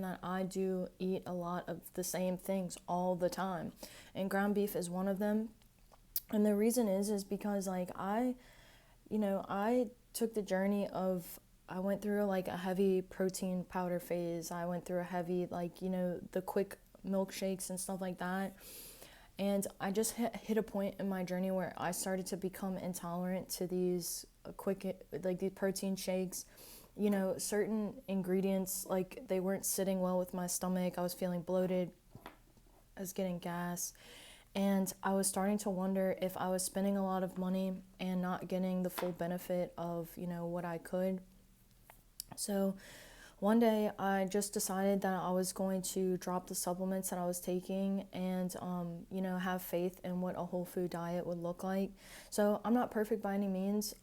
that I do eat a lot of the same things all the time, and ground beef is one of them. And the reason is because like I took the journey of, I went through like a heavy protein powder phase. I went through a heavy, like, the quick milkshakes and stuff like that. And I just hit a point in my journey where I started to become intolerant to these like these protein shakes. Certain ingredients, like, they weren't sitting well with my stomach. I was feeling bloated, I was getting gas. And I was starting to wonder if I was spending a lot of money and not getting the full benefit of, what I could. So one day I just decided that I was going to drop the supplements that I was taking and, have faith in what a whole food diet would look like. So I'm not perfect by any means.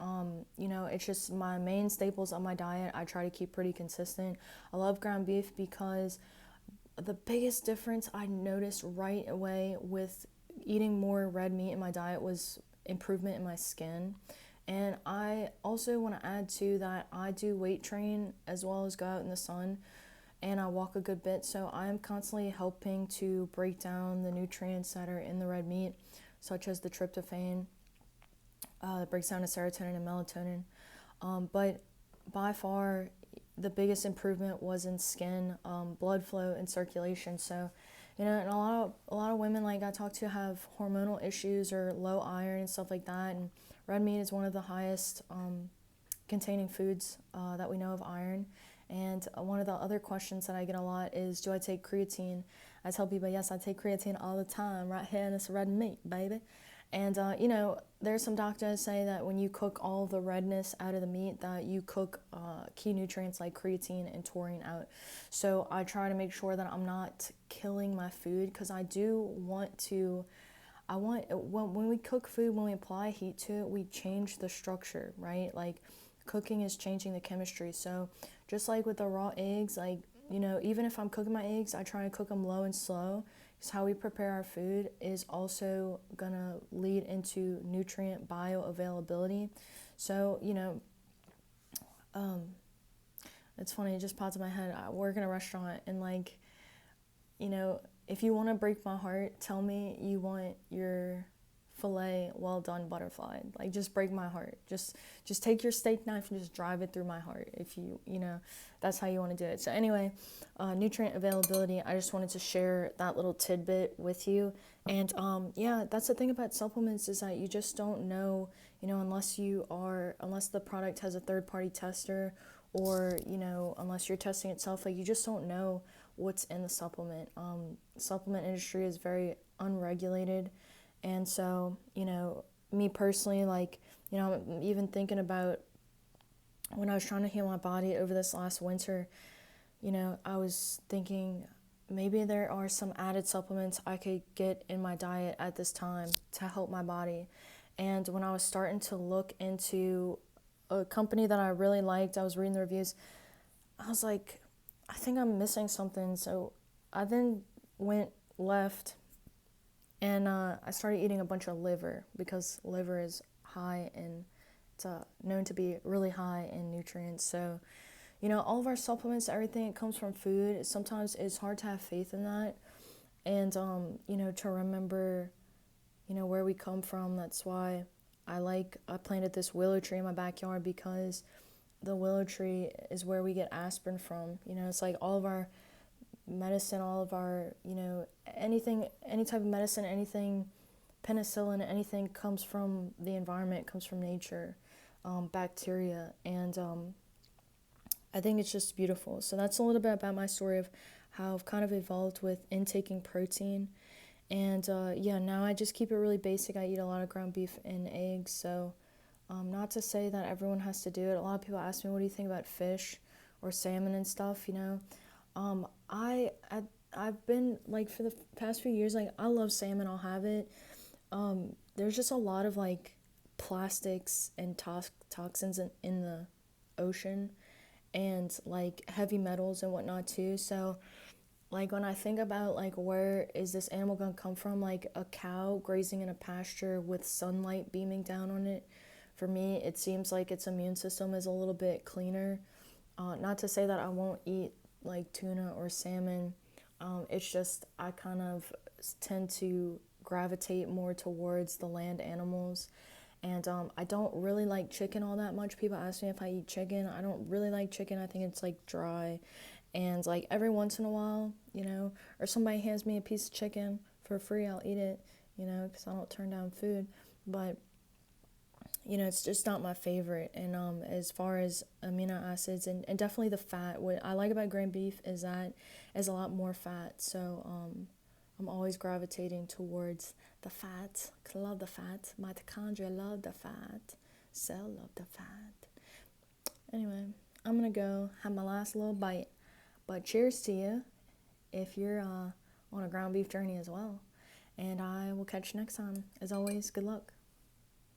It's just my main staples of my diet I try to keep pretty consistent. I love ground beef because the biggest difference I noticed right away with eating more red meat in my diet was improvement in my skin. And I also want to add to that, I do weight train as well as go out in the sun, and I walk a good bit. So I'm constantly helping to break down the nutrients that are in the red meat, such as the tryptophan, that breaks down to serotonin and melatonin. But by far, the biggest improvement was in skin, blood flow, and circulation. So, and a lot of women like I talk to have hormonal issues or low iron and stuff like that. And red meat is one of the highest containing foods that we know of iron. And one of the other questions that I get a lot is, do I take creatine? I tell people, yes, I take creatine all the time, right here in this red meat, baby. And, there's some doctors say that when you cook all the redness out of the meat, that you cook key nutrients like creatine and taurine out. So I try to make sure that I'm not killing my food, because I do want to, when we cook food, when we apply heat to it, we change the structure, right? Like, cooking is changing the chemistry. So just like with the raw eggs, like, even if I'm cooking my eggs, I try to cook them low and slow, because how we prepare our food is also gonna lead into nutrient bioavailability. So, it's funny, it just popped in my head. I work in a restaurant, and like, if you want to break my heart, tell me you want your filet well done butterfly. Like, just break my heart. Just take your steak knife and just drive it through my heart, if that's how you want to do it. So anyway, nutrient availability, I just wanted to share that little tidbit with you. And yeah, that's the thing about supplements, is that you just don't know, unless the product has a third party tester, or unless you're testing itself, like, you just don't know what's in the supplement. Supplement industry is very unregulated. And so, me personally, like, I'm even thinking about when I was trying to heal my body over this last winter, I was thinking maybe there are some added supplements I could get in my diet at this time to help my body. And when I was starting to look into a company that I really liked, I was reading the reviews, I was like, I think I'm missing something. So I then went left, and I started eating a bunch of liver, because liver is high in, it's known to be really high in nutrients. So, all of our supplements, everything, it comes from food. Sometimes it's hard to have faith in that, and, to remember, where we come from. That's why I planted this willow tree in my backyard, because the willow tree is where we get aspirin from. It's like all of our medicine, all of our, anything, any type of medicine, anything, penicillin, anything comes from the environment, comes from nature, bacteria. And I think it's just beautiful. So that's a little bit about my story of how I've kind of evolved with intaking protein. And yeah, now I just keep it really basic. I eat a lot of ground beef and eggs. So not to say that everyone has to do it. A lot of people ask me, what do you think about fish or salmon and stuff, Um, I, I I've been, like, for the past few years, like, I love salmon. I'll have it. There's just a lot of, like, plastics and toxins in the ocean, and, like, heavy metals and whatnot too. So, like, when I think about, like, where is this animal gonna come from, like a cow grazing in a pasture with sunlight beaming down on it, for me it seems like its immune system is a little bit cleaner. Not to say that I won't eat like tuna or salmon. It's just I kind of tend to gravitate more towards the land animals. And I don't really like chicken all that much. People ask me if I eat chicken. I don't really like chicken. I think it's like dry. And like every once in a while, or somebody hands me a piece of chicken for free, I'll eat it, because I don't turn down food. But it's just not my favorite. And as far as amino acids and definitely the fat, what I like about ground beef is that it's a lot more fat. So I'm always gravitating towards the fat. 'Cause I love the fat. Mitochondria love the fat. Cell love the fat. Anyway, I'm gonna go have my last little bite. But cheers to you if you're on a ground beef journey as well. And I will catch you next time. As always, good luck.